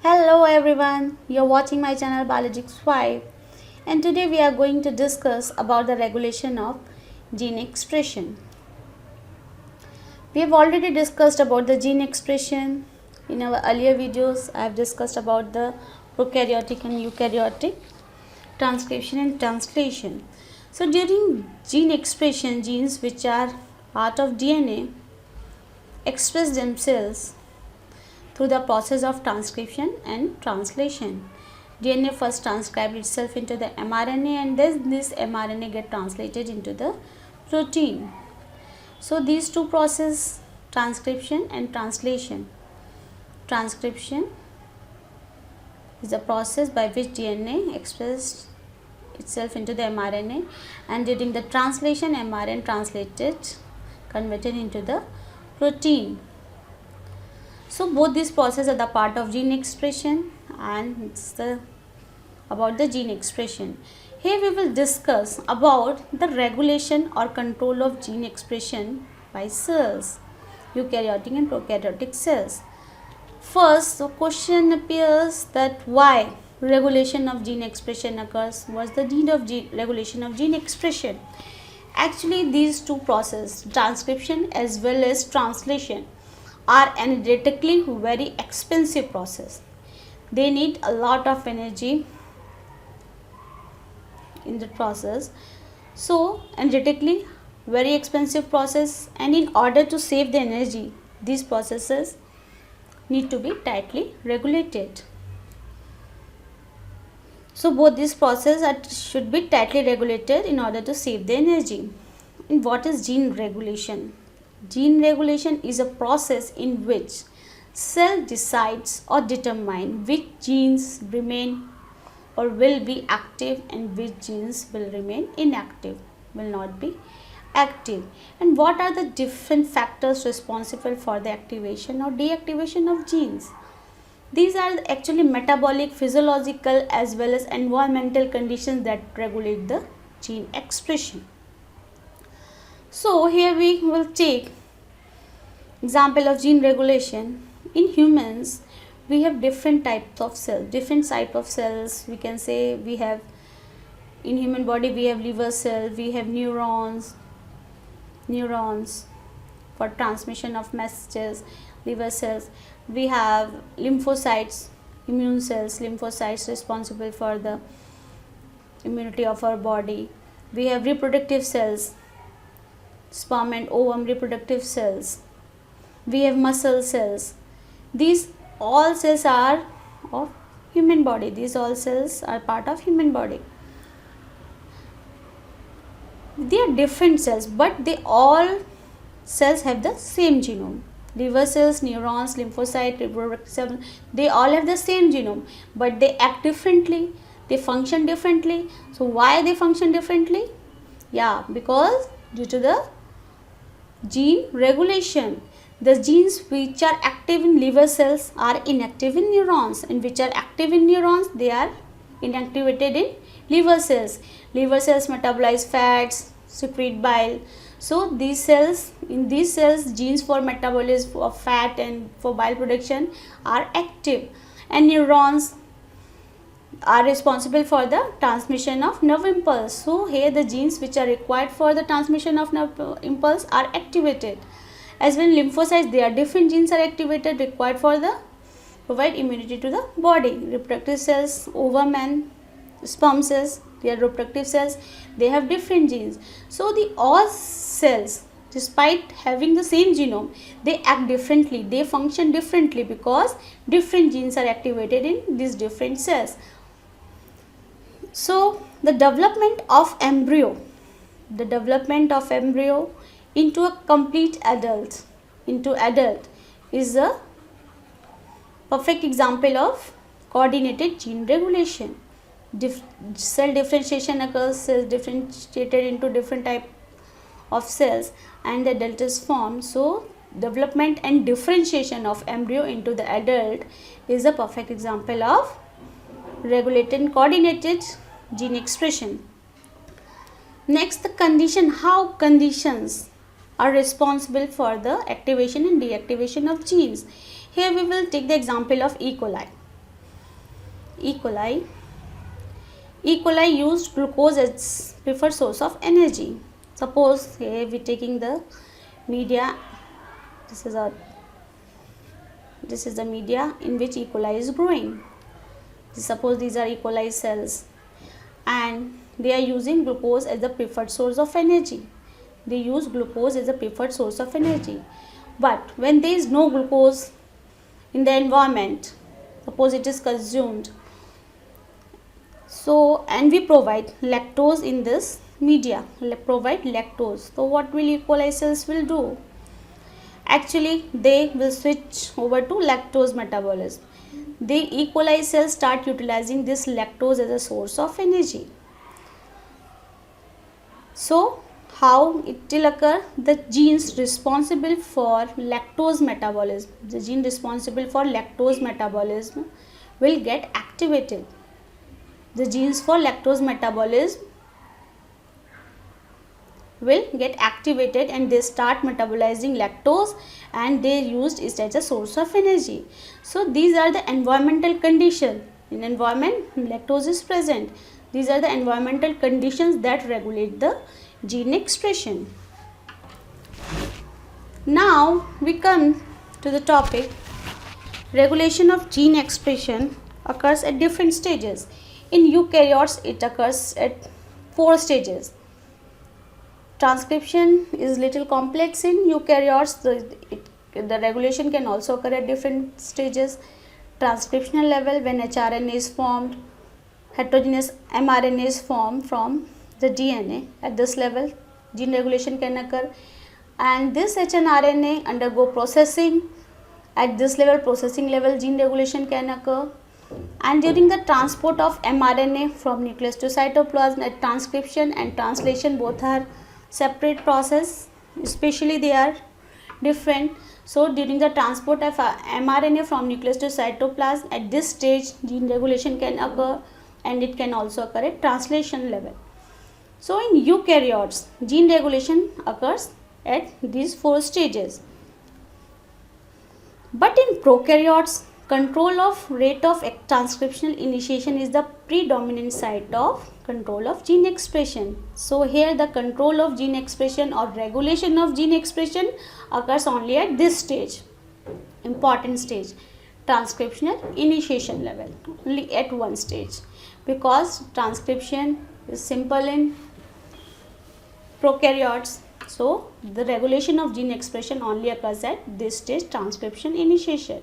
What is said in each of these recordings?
Hello everyone, you're watching my channel Biologics 5 and today we are going to discuss about the regulation of gene expression. We have already discussed about the gene expression in our earlier videos. I have discussed about the prokaryotic and eukaryotic transcription and translation. So during gene expression, genes which are part of DNA express themselves through the process of transcription and translation. DNA first transcribes itself into the mRNA and then this mRNA get translated into the protein. So these two processes, transcription and translation. Transcription is the process by which DNA expresses itself into the mRNA, and during the translation mRNA converted into the protein. So both these processes are the part of gene expression and it's about the gene expression. Here we will discuss about the regulation or control of gene expression by cells, eukaryotic and prokaryotic cells. First, the question appears that why regulation of gene expression occurs. What's the need of regulation of gene expression? Actually, these two processes, transcription as well as translation, are energetically very expensive process. They need a lot of energy in the process. So energetically very expensive process, and in order to save the energy, these processes need to be tightly regulated. So both these processes should be tightly regulated in order to save the energy. And what is gene regulation? Gene regulation is a process in which cell decides or determine which genes remain or will be active and which genes will remain inactive, will not be active. And what are the different factors responsible for the activation or deactivation of genes? These are actually metabolic, physiological as well as environmental conditions that regulate the gene expression. So here we will take example of gene regulation. In humans, we have different types of cells. We can say we have in human body we have liver cells, we have neurons for transmission of messages, liver cells. We have lymphocytes, immune cells, lymphocytes responsible for the immunity of our body. We have reproductive cells, sperm and ovum reproductive cells. We have muscle cells. These all cells are of human body. These all cells are part of human body. They are different cells, but they all cells have the same genome. Liver cells, neurons, lymphocyte, reproductive cells, they all have the same genome, but they act differently. They function differently. So why they function differently? Yeah, because due to the gene regulation. The genes which are active in liver cells are inactive in neurons, and which are active in neurons, they are inactivated in liver cells. Liver cells metabolize fats, secrete bile. So these cells, in these cells, genes for metabolism of fat and for bile production are active, and neurons are responsible for the transmission of nerve impulse. So here the genes which are required for the transmission of nerve impulse are activated. As well, lymphocytes, there are different genes are activated required for the provide immunity to the body. Reproductive cells, ovum and sperm cells, they are reproductive cells, they have different genes. So the all cells, despite having the same genome, they act differently, they function differently because different genes are activated in these different cells. So the development of embryo into a complete adult, is a perfect example of coordinated gene regulation. Cell differentiation occurs, cells differentiated into different type of cells and the adult is formed. So development and differentiation of embryo into the adult is a perfect example of regulated and coordinated gene expression. Next, the condition, how conditions are responsible for the activation and deactivation of genes. Here we will take the example of E. coli. E. coli. E. coli used glucose as preferred source of energy. Suppose here we taking the media. This is the media in which E. coli is growing. Suppose these are E. coli cells, and they are using glucose as the preferred source of energy. They use glucose as a preferred source of energy. But when there is no glucose in the environment, suppose it is consumed, so and we provide lactose in this media, provide lactose. So what will E. coli cells will do? Actually, they will switch over to lactose metabolism. The E. coli cells start utilizing this lactose as a source of energy. So, how it will occur? The genes responsible for lactose metabolism, the gene responsible for lactose metabolism will get activated. The genes for lactose metabolism will get activated and they start metabolizing lactose, and they used it as a source of energy. So these are the environmental conditions. In environment, lactose is present. These are the environmental conditions that regulate the gene expression. Now we come to the topic. Regulation of gene expression occurs at different stages. In eukaryotes, it occurs at 4 stages. Transcription is little complex in eukaryotes. The regulation can also occur at different stages. Transcriptional level, when hRNA is formed, heterogeneous mRNA is formed from the DNA. At this level, gene regulation can occur, and this hnRNA undergo processing. At this level, processing level, gene regulation can occur. And during the transport of mRNA from nucleus to cytoplasm, at transcription and translation both are separate process, especially they are different. So during the transport of mRNA from nucleus to cytoplasm, at this stage gene regulation can occur, and it can also occur at translation level. So in eukaryotes, gene regulation occurs at these 4 stages. But in prokaryotes, control of rate of transcriptional initiation is the predominant site of control of gene expression. So here the control of gene expression or regulation of gene expression occurs only at this stage, important stage, transcriptional initiation level, only at one stage, because transcription is simple in prokaryotes. So the regulation of gene expression only occurs at this stage, transcription initiation.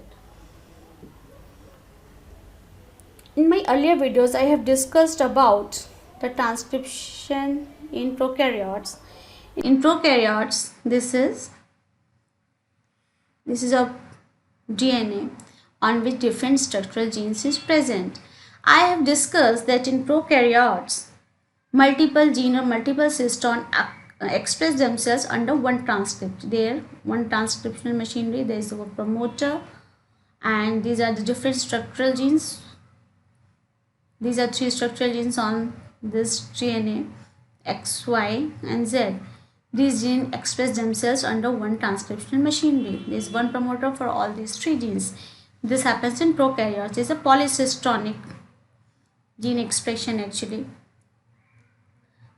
In my earlier videos, I have discussed about the transcription in prokaryotes. In prokaryotes, this is a DNA on which different structural genes is present. I have discussed that in prokaryotes, multiple gene or multiple cystone express themselves under one transcript. There, one transcriptional machinery, there is a promoter, and these are the different structural genes. These are 3 structural genes on this DNA, X, Y, and Z. These genes express themselves under one transcriptional machinery. There is one promoter for all these 3 genes. This happens in prokaryotes. There is a polycystonic gene expression actually.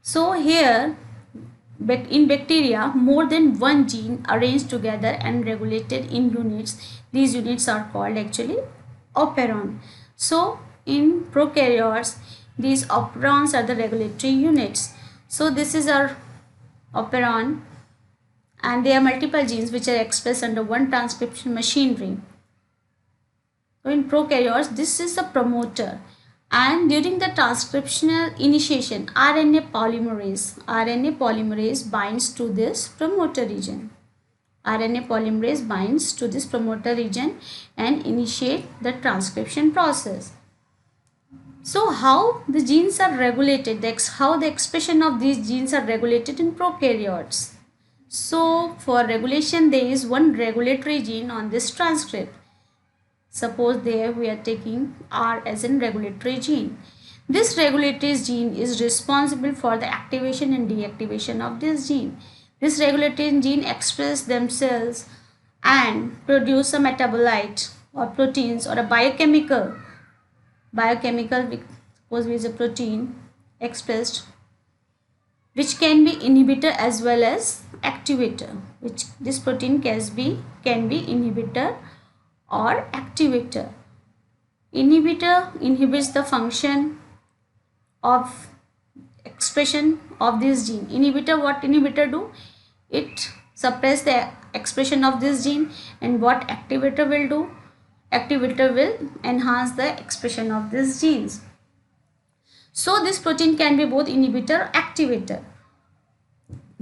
So here, in bacteria, more than one gene arranged together and regulated in units. These units are called actually operon. So in prokaryotes, these operons are the regulatory units. So this is our operon, and there are multiple genes which are expressed under one transcription machinery. So in prokaryotes, this is the promoter, and during the transcriptional initiation, RNA polymerase binds to this promoter region. RNA polymerase binds to this promoter region and initiate the transcription process. So how the genes are regulated, how the expression of these genes are regulated in prokaryotes. So for regulation, there is one regulatory gene on this transcript. Suppose there we are taking R as a regulatory gene. This regulatory gene is responsible for the activation and deactivation of this gene. This regulatory gene express themselves and produce a metabolite or proteins or a biochemical biochemical, suppose is a protein expressed which can be inhibitor as well as activator, which this protein can be inhibitor or activator. Inhibitor inhibits the function of expression of this gene. Inhibitor, what inhibitor do? It suppress the expression of this gene. And what activator will do? Activator will enhance the expression of these genes. So this protein can be both inhibitor or activator.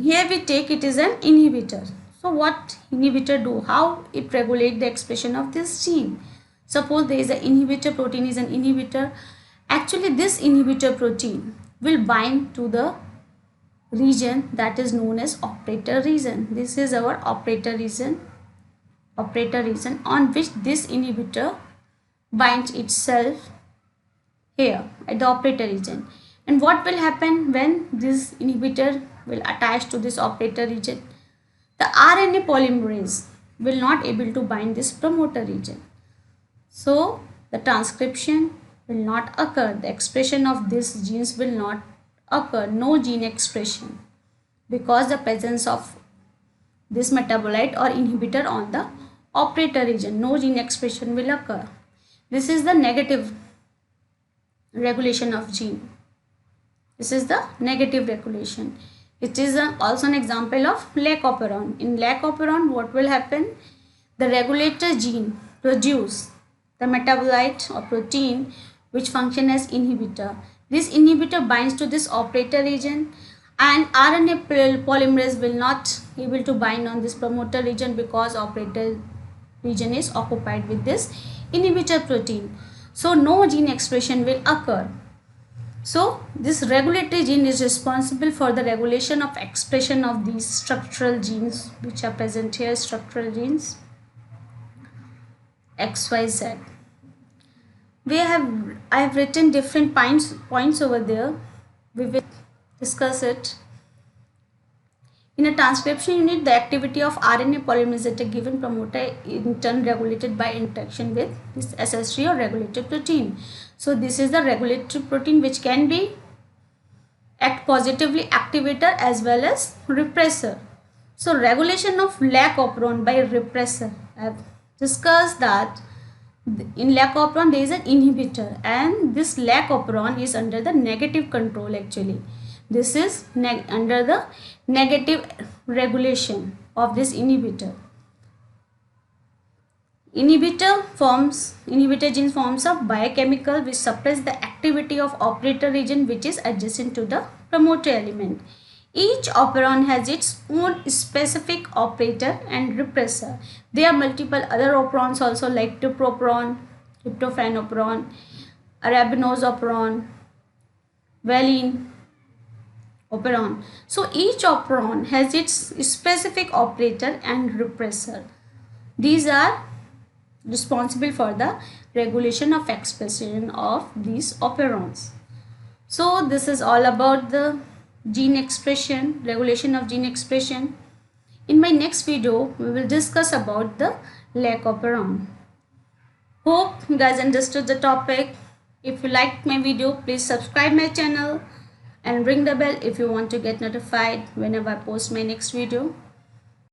Here we take it is an inhibitor. So what inhibitor do? How it regulate the expression of this gene? Suppose there is an inhibitor protein is an inhibitor. Actually this inhibitor protein will bind to the region that is known as operator region. This is our operator region on which this inhibitor binds itself here at the operator region. And what will happen when this inhibitor will attach to this operator region? The RNA polymerase will not able to bind this promoter region. So the transcription will not occur. The expression of these genes will not occur. No gene expression because the presence of this metabolite or inhibitor on the operator region. No gene expression will occur. This is the negative regulation of gene. This is the negative regulation. It is also an example of lac operon. In lac operon, what will happen? The regulator gene produce the metabolite or protein which function as inhibitor. This inhibitor binds to this operator region and RNA polymerase will not able to bind on this promoter region because operator region is occupied with this inhibitor protein. So no gene expression will occur. So this regulatory gene is responsible for the regulation of expression of these structural genes which are present here, structural genes XYZ. I have written different points over there. We will discuss it. In a transcription unit, the activity of RNA polymerase at a given promoter in turn regulated by interaction with this SS3 or regulated protein. So this is the regulatory protein which can be act positively activator as well as repressor. So regulation of lac operon by repressor. I have discussed that in lac operon there is an inhibitor and this lac operon is under the negative control actually. This is under the negative regulation of this inhibitor. Inhibitor gene forms a biochemical which suppress the activity of operator region which is adjacent to the promoter element. Each operon has its own specific operator and repressor. There are multiple other operons also like tryptophan operon, arabinose operon, valine operon. So each operon has its specific operator and repressor. These are responsible for the regulation of expression of these operons. So this is all about the gene expression, regulation of gene expression. In my next video, we will discuss about the lac operon. Hope you guys understood the topic. If you liked my video, please subscribe my channel and ring the bell if you want to get notified whenever I post my next video.